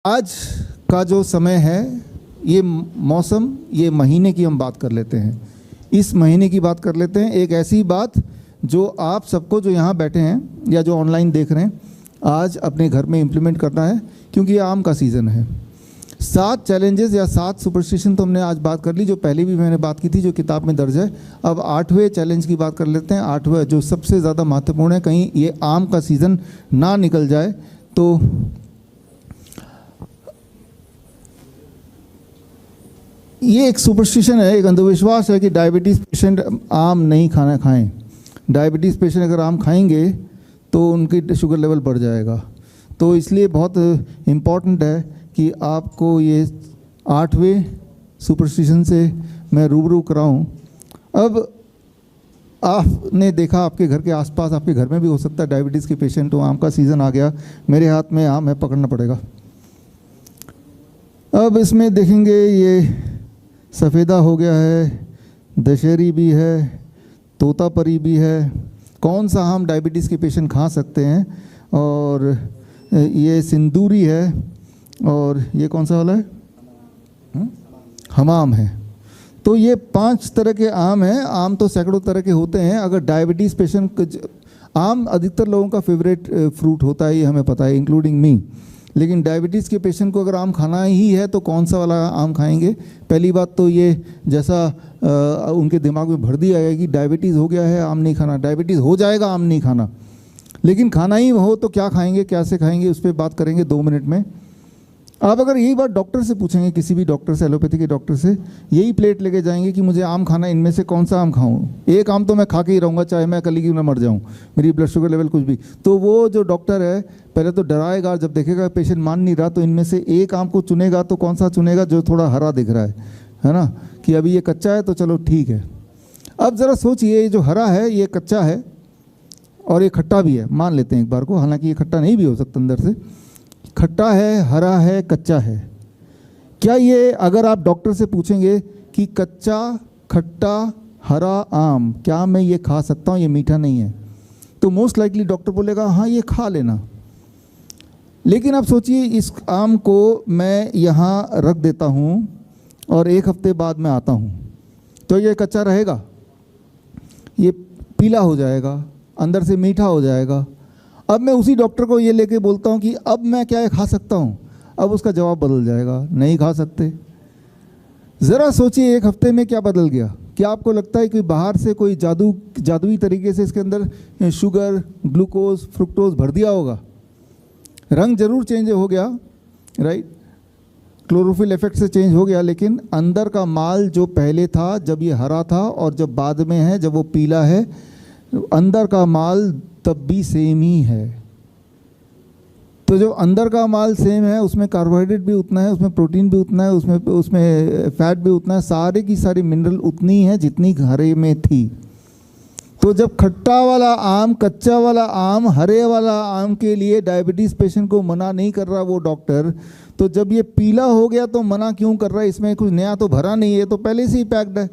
आज का जो समय है, ये मौसम, ये महीने की हम बात कर लेते हैं। इस महीने की बात कर लेते हैं, एक ऐसी बात जो आप सबको जो यहाँ बैठे हैं या जो ऑनलाइन देख रहे हैं, आज अपने घर में इम्प्लीमेंट करना है, क्योंकि ये आम का सीज़न है। 7 चैलेंजेस या 7 सुपरस्टिशन तो हमने आज बात कर ली, जो पहले भी मैंने बात की थी, जो किताब में दर्ज है। अब 8वें चैलेंज की बात कर लेते हैं। 8वां जो सबसे ज़्यादा महत्वपूर्ण है, कहीं ये आम का सीज़न ना निकल जाए। तो ये एक सुपरस्टिशन है, एक अंधविश्वास है कि डायबिटीज़ पेशेंट आम नहीं खाना खाएं। डायबिटीज़ पेशेंट अगर आम खाएंगे तो उनकी शुगर लेवल बढ़ जाएगा। तो इसलिए बहुत इम्पॉर्टेंट है कि आपको ये 8वें सुपरस्टिशन से मैं रूबरू कराऊं। अब आपने देखा आपके घर के आसपास, आपके घर में भी हो सकता है डायबिटीज़ के पेशेंट हो। आम का सीज़न आ गया, मेरे हाथ में आम है, पकड़ना पड़ेगा। अब इसमें देखेंगे ये सफ़ेदा हो गया है, दशहरी भी है, तोतापरी भी है। कौन सा आम डायबिटीज़ के पेशेंट खा सकते हैं? और ये सिंदूरी है, और ये कौन सा वाला है? हमाम है। तो ये 5 तरह के आम हैं। आम तो सैकड़ों तरह के होते हैं। अगर डायबिटीज़ पेशेंट, आम अधिकतर लोगों का फेवरेट फ्रूट होता है, ये हमें पता है, इंक्लूडिंग मी। लेकिन डायबिटीज़ के पेशेंट को अगर आम खाना ही है तो कौन सा वाला आम खाएंगे? पहली बात तो ये, जैसा उनके दिमाग में भर दिया गया कि डायबिटीज़ हो गया है, आम नहीं खाना। डायबिटीज़ हो जाएगा, आम नहीं खाना। लेकिन खाना ही हो तो क्या खाएंगे, कैसे खाएंगे, उस पर बात करेंगे 2 मिनट में। आप अगर यही बात डॉक्टर से पूछेंगे, किसी भी डॉक्टर से, एलोपैथी के डॉक्टर से, यही प्लेट लेके जाएंगे कि मुझे आम खाना, इनमें से कौन सा आम खाऊं? एक आम तो मैं खा के ही रहूँगा, चाहे मैं कल ही क्यों ना मर जाऊँ, मेरी ब्लड शुगर लेवल कुछ भी। तो वो जो डॉक्टर है पहले तो डराएगा, जब देखेगा पेशेंट मान नहीं रहा तो इनमें से एक आम को चुनेगा। तो कौन सा चुनेगा? जो थोड़ा हरा दिख रहा है ना, कि अभी ये कच्चा है तो चलो ठीक है। अब ज़रा सोचिए, ये जो हरा है ये कच्चा है और ये खट्टा भी है, मान लेते हैं एक बार को, हालांकि ये खट्टा नहीं भी हो सकता, अंदर से खट्टा है, हरा है, कच्चा है। क्या ये, अगर आप डॉक्टर से पूछेंगे कि कच्चा, खट्टा, हरा आम क्या मैं ये खा सकता हूँ, ये मीठा नहीं है, तो मोस्ट लाइकली डॉक्टर बोलेगा हाँ ये खा लेना। लेकिन आप सोचिए, इस आम को मैं यहाँ रख देता हूँ और 1 हफ्ते बाद मैं आता हूँ, तो ये कच्चा रहेगा, ये पीला हो जाएगा, अंदर से मीठा हो जाएगा। अब मैं उसी डॉक्टर को ये लेके बोलता हूँ कि अब मैं क्या ये खा सकता हूँ? अब उसका जवाब बदल जाएगा, नहीं खा सकते। ज़रा सोचिए 1 हफ्ते में क्या बदल गया। क्या आपको लगता है कि बाहर से कोई जादुई तरीके से इसके अंदर शुगर, ग्लूकोज, फ्रुक्टोज भर दिया होगा? रंग जरूर चेंज हो गया, राइट, क्लोरोफिल इफेक्ट से चेंज हो गया, लेकिन अंदर का माल जो पहले था, जब ये हरा था, और जब बाद में है, जब वो पीला है, अंदर का माल तब भी सेम ही है। तो जो अंदर का माल सेम है, उसमें कार्बोहाइड्रेट भी उतना है, उसमें प्रोटीन भी उतना है, उसमें फैट भी उतना है, सारे की सारी मिनरल उतनी है जितनी हरे में थी। तो जब खट्टा वाला आम, कच्चा वाला आम, हरे वाला आम के लिए डायबिटीज़ पेशेंट को मना नहीं कर रहा वो डॉक्टर, तो जब ये पीला हो गया तो मना क्यों कर रहा है? इसमें कुछ नया तो भरा नहीं है, तो पहले से ही पैक्ड है,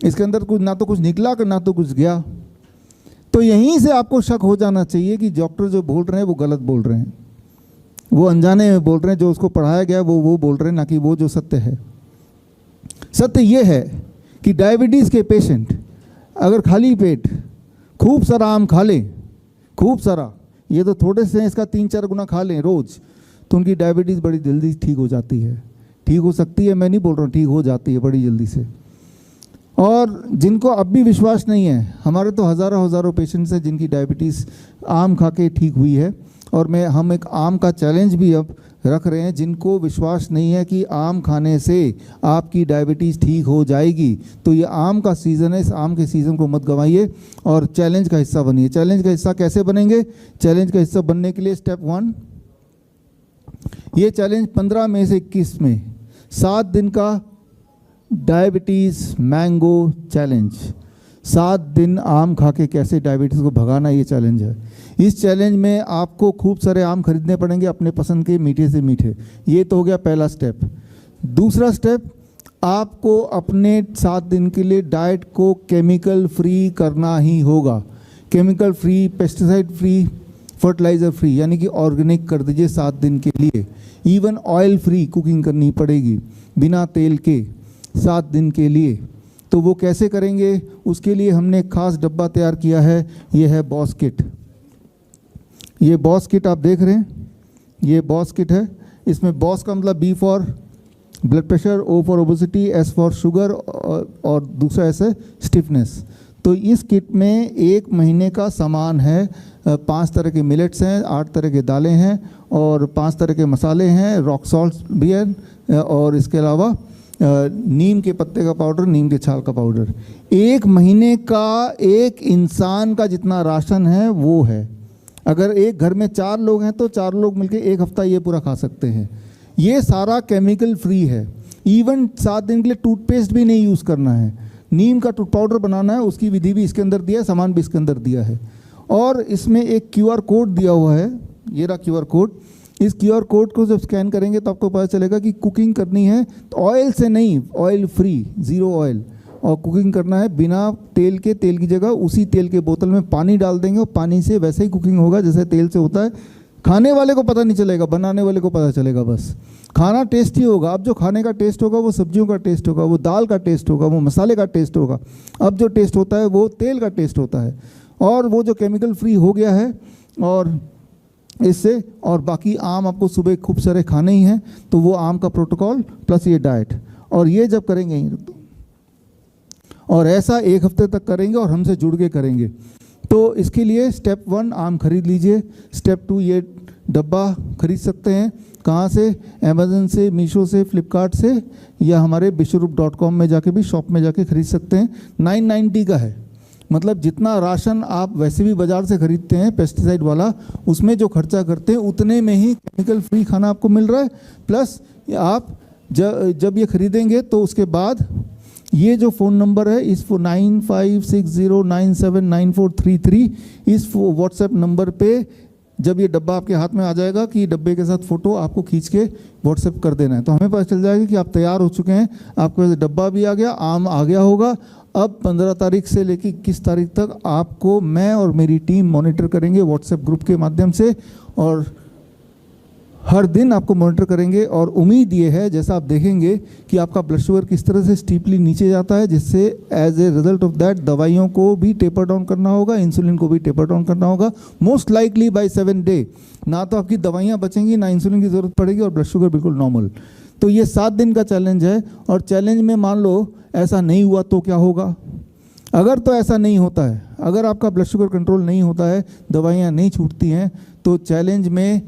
इसके अंदर कुछ ना तो कुछ निकला ना तो कुछ गया। तो यहीं से आपको शक हो जाना चाहिए कि डॉक्टर जो बोल रहे हैं वो गलत बोल रहे हैं, वो अनजाने में बोल रहे हैं, जो उसको पढ़ाया गया वो बोल रहे हैं, ना कि वो जो सत्य है। सत्य ये है कि डायबिटीज़ के पेशेंट अगर खाली पेट खूब सारा आम खा लें, खूब सारा, ये तो थोड़े से हैं, इसका 3-4 गुना खा लें रोज़, तो उनकी डायबिटीज़ बड़ी जल्दी ठीक हो जाती है। ठीक हो सकती है, मैं नहीं बोल रहा हूँ, ठीक हो जाती है बड़ी जल्दी से। और जिनको अब भी विश्वास नहीं है, हमारे तो हज़ारों पेशेंट्स हैं जिनकी डायबिटीज़ आम खा के ठीक हुई है। और हम एक आम का चैलेंज भी अब रख रहे हैं, जिनको विश्वास नहीं है कि आम खाने से आपकी डायबिटीज़ ठीक हो जाएगी, तो ये आम का सीज़न है, इस आम के सीज़न को मत गंवाइए और चैलेंज का हिस्सा बनिए। चैलेंज का हिस्सा कैसे बनेंगे? चैलेंज का हिस्सा बनने के लिए स्टेप 1, ये चैलेंज 15 मई से 21 में 7 दिन का डायबिटीज़ मैंगो चैलेंज, 7 दिन आम खा के कैसे डायबिटीज़ को भगाना, ये चैलेंज है। इस चैलेंज में आपको खूब सारे आम खरीदने पड़ेंगे, अपने पसंद के, मीठे से मीठे। ये तो हो गया पहला स्टेप। दूसरा स्टेप, आपको अपने 7 दिन के लिए डाइट को केमिकल फ्री करना ही होगा। Chemical free, pesticide free, fertiliser free यानी कि ऑर्गेनिक कर दीजिए 7 दिन के लिए। इवन ऑयल फ्री कुकिंग करनी पड़ेगी बिना तेल के 7 दिन के लिए। तो वो कैसे करेंगे, उसके लिए हमने खास डब्बा तैयार किया है, ये है बॉस किट। ये बॉस किट आप देख रहे हैं, ये बॉस किट है। इसमें बॉस का मतलब B for blood pressure, O for obesity, S for sugar और दूसरा एस है स्टिफनेस। तो इस किट में 1 महीने का सामान है। 5 तरह के मिलेट्स हैं, 8 तरह के दालें हैं और 5 तरह के मसाले हैं, रॉक सॉल्ट भी है और इसके अलावा नीम के पत्ते का पाउडर, नीम के छाल का पाउडर। 1 महीने का एक इंसान का जितना राशन है वो है। अगर एक घर में 4 लोग हैं तो 4 लोग मिलकर 1 हफ्ता ये पूरा खा सकते हैं। ये सारा केमिकल फ्री है। इवन 7 दिन के लिए टूथपेस्ट भी नहीं यूज़ करना है। नीम का टूथ पाउडर बनाना है, उसकी विधि भी इसके अंदर दिया है, सामान भी इसके अंदर दिया है। और इसमें एक QR कोड दिया हुआ है, ये रहा QR कोड। इस QR कोड को जब स्कैन करेंगे तो आपको पता चलेगा कि कुकिंग करनी है तो ऑयल से नहीं, ऑयल फ्री, 0 ऑयल, और कुकिंग करना है बिना तेल के। तेल की जगह उसी तेल के बोतल में पानी डाल देंगे और पानी से वैसे ही कुकिंग होगा जैसे तेल से होता है। खाने वाले को पता नहीं चलेगा, बनाने वाले को पता चलेगा बस। खाना टेस्टी होगा। अब जो खाने का टेस्ट होगा वो सब्जियों का टेस्ट होगा, वो दाल का टेस्ट होगा, वो मसाले का टेस्ट होगा। अब जो टेस्ट होता है वो तेल का टेस्ट होता है और वो जो केमिकल फ्री हो गया है। और इससे और बाकी आम आपको सुबह खूब सारे खाने ही हैं, तो वो आम का प्रोटोकॉल प्लस ये डाइट, और ये जब करेंगे और ऐसा 1 हफ्ते तक करेंगे और हमसे जुड़ के करेंगे तो इसके लिए स्टेप 1 आम खरीद लीजिए। स्टेप 2 ये डब्बा खरीद सकते हैं। कहाँ से? अमेज़न से, मीशो से, फ्लिपकार्ट से, या हमारे विश्वरूप.com में जाके भी, शॉप में जाके खरीद सकते हैं। 990 का है, मतलब जितना राशन आप वैसे भी बाज़ार से खरीदते हैं पेस्टिसाइड वाला, उसमें जो खर्चा करते हैं उतने में ही केमिकल फ्री खाना आपको मिल रहा है। प्लस आप जब ये खरीदेंगे तो उसके बाद ये जो फ़ोन नंबर है, इस 9560979433, इस व्हाट्सएप नंबर पे जब ये डब्बा आपके हाथ में आ जाएगा कि डब्बे के साथ फ़ोटो आपको खींच के व्हाट्सएप कर देना है, तो हमें पता चल जाएगा कि आप तैयार हो चुके हैं। आपके पास डब्बा भी आ गया, आम आ गया होगा। अब 15 तारीख से लेकर 21 तारीख तक आपको मैं और मेरी टीम मॉनिटर करेंगे व्हाट्सएप ग्रुप के माध्यम से, और हर दिन आपको मॉनिटर करेंगे। और उम्मीद ये है, जैसा आप देखेंगे कि आपका ब्लड शुगर किस तरह से स्टीपली नीचे जाता है, जिससे as a result of that दवाइयों को भी टेपर डाउन करना होगा, इंसुलिन को भी टेपर डाउन करना होगा। मोस्ट लाइकली बाय 7 डे ना तो आपकी दवाइयाँ बचेंगी, ना इंसुलिन की ज़रूरत पड़ेगी, और ब्लड शुगर बिल्कुल नॉर्मल। तो ये 7 दिन का चैलेंज है। और चैलेंज में मान लो ऐसा नहीं हुआ तो क्या होगा? अगर तो ऐसा नहीं होता है, अगर आपका ब्लड शुगर कंट्रोल नहीं होता है, दवाइयाँ नहीं छूटती हैं, तो चैलेंज में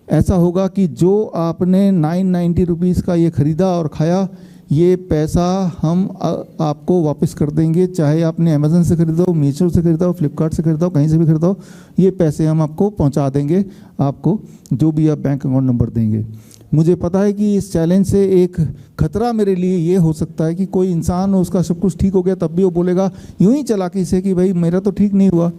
ऐसा होगा कि जो आपने 990 रुपीज़ का ये ख़रीदा और खाया, ये पैसा हम आपको वापस कर देंगे। चाहे आपने अमेज़न से ख़रीदा हो, मीशो से ख़रीदा हो, फ्लिपकार्ट से ख़रीदा हो, कहीं से भी ख़रीदा हो, ये पैसे हम आपको पहुंचा देंगे, आपको जो भी आप बैंक अकाउंट नंबर देंगे। मुझे पता है कि इस चैलेंज से एक खतरा मेरे लिए ये हो सकता है कि कोई इंसान, उसका सब कुछ ठीक हो गया, तब भी वो बोलेगा यूँ ही चालाकी से कि भाई मेरा तो ठीक नहीं हुआ।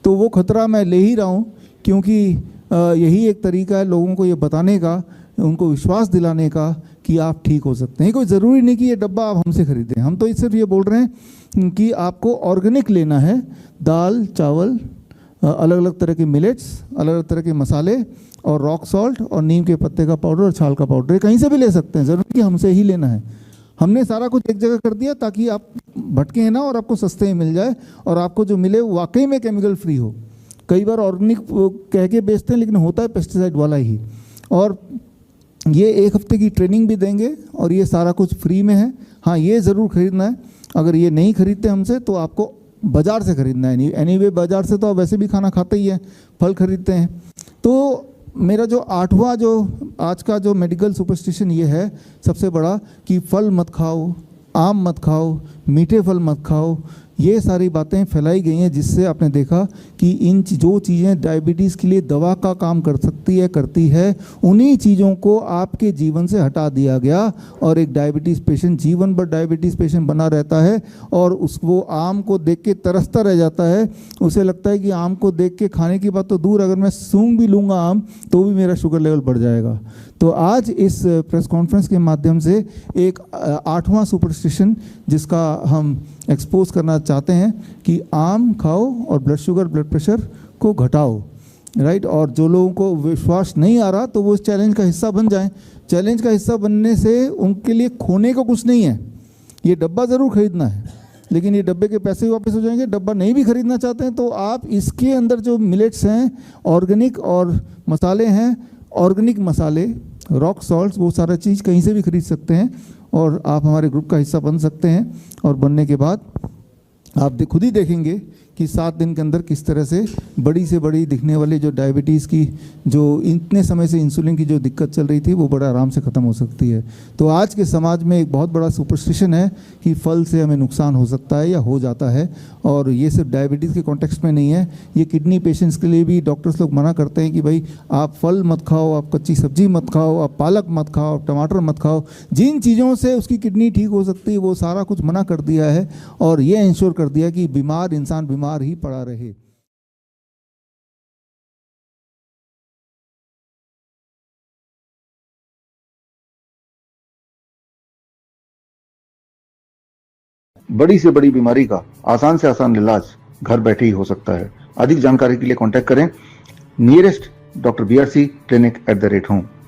तो वो खतरा मैं ले ही रहा हूँ, क्योंकि यही एक तरीका है लोगों को ये बताने का, उनको विश्वास दिलाने का कि आप ठीक हो सकते हैं। कोई ज़रूरी नहीं कि ये डब्बा आप हमसे खरीदें। हम तो सिर्फ ये बोल रहे हैं कि आपको ऑर्गेनिक लेना है। दाल, चावल, अलग अलग तरह के मिलेट्स, अलग अलग तरह के मसाले, और रॉक सॉल्ट, और नीम के पत्ते का पाउडर और छाल का पाउडर, कहीं से भी ले सकते हैं, ज़रूरी कि हमसे ही लेना है। हमने सारा कुछ एक जगह कर दिया ताकि आप भटके ना और आपको सस्ते में मिल जाए, और आपको जो मिले वो वाकई में केमिकल फ्री हो। कई बार ऑर्गेनिक कह के बेचते हैं लेकिन होता है पेस्टिसाइड वाला ही। और ये 1 हफ्ते की ट्रेनिंग भी देंगे और ये सारा कुछ फ्री में है। हाँ, ये ज़रूर खरीदना है। अगर ये नहीं खरीदते हमसे तो आपको बाज़ार से खरीदना है। एनीवे बाज़ार से तो आप वैसे भी खाना खाते ही हैं, फल खरीदते हैं। तो मेरा जो 8वां जो आज का जो मेडिकल सुपरस्टिशन ये है सबसे बड़ा, कि फल मत खाओ, आम मत खाओ, मीठे फल मत खाओ। ये सारी बातें फैलाई गई हैं, जिससे आपने देखा कि इन जो चीज़ें डायबिटीज़ के लिए दवा का काम कर सकती है, करती है, उन्हीं चीज़ों को आपके जीवन से हटा दिया गया, और एक डायबिटीज़ पेशेंट जीवन भर डायबिटीज़ पेशेंट बना रहता है, और वो आम को देख के तरसता रह जाता है। उसे लगता है कि आम को देख के, खाने की बात तो दूर, अगर मैं सूंघ भी लूँगा आम तो भी मेरा शुगर लेवल बढ़ जाएगा। तो आज इस प्रेस कॉन्फ्रेंस के माध्यम से एक 8वां सुपरस्टिशन जिसका हम एक्सपोज करना चाहते हैं कि आम खाओ और ब्लड शुगर, ब्लड प्रेशर को घटाओ। राइट। और जो लोगों को विश्वास नहीं आ रहा तो वो इस चैलेंज का हिस्सा बन जाएं। चैलेंज का हिस्सा बनने से उनके लिए खोने को कुछ नहीं है। ये डब्बा ज़रूर खरीदना है, लेकिन ये डब्बे के पैसे वापस हो जाएंगे। डब्बा नहीं भी खरीदना चाहते हैं तो आप इसके अंदर जो मिलेट्स हैं, ऑर्गेनिक और मसाले हैं, ऑर्गेनिक मसाले, रॉक सॉल्ट्स, वो सारा चीज़ कहीं से भी खरीद सकते हैं और आप हमारे ग्रुप का हिस्सा बन सकते हैं। और बनने के बाद आप खुद ही देखेंगे कि 7 दिन के अंदर किस तरह से बड़ी से बड़ी दिखने वाली जो डायबिटीज़ की, जो इतने समय से इंसुलिन की जो दिक्कत चल रही थी, वो बड़ा आराम से ख़त्म हो सकती है। तो आज के समाज में एक बहुत बड़ा सुपरस्टिशन है कि फल से हमें नुकसान हो सकता है या हो जाता है। और ये सिर्फ डायबिटीज़ के कॉन्टेक्स्ट में नहीं है, ये किडनी पेशेंट्स के लिए भी डॉक्टर्स लोग मना करते हैं कि भाई आप फल मत खाओ, आप कच्ची सब्जी मत खाओ, आप पालक मत खाओ, आप टमाटर मत खाओ। जिन चीज़ों से उसकी किडनी ठीक हो सकती है वो सारा कुछ मना कर दिया है और ये इंश्योर कर दिया कि बीमार इंसान बीमार ही पड़ा रहे। बड़ी से बड़ी बीमारी का आसान से आसान इलाज घर बैठे ही हो सकता है। अधिक जानकारी के लिए कांटेक्ट करें nearest doctor BRC clinic @home।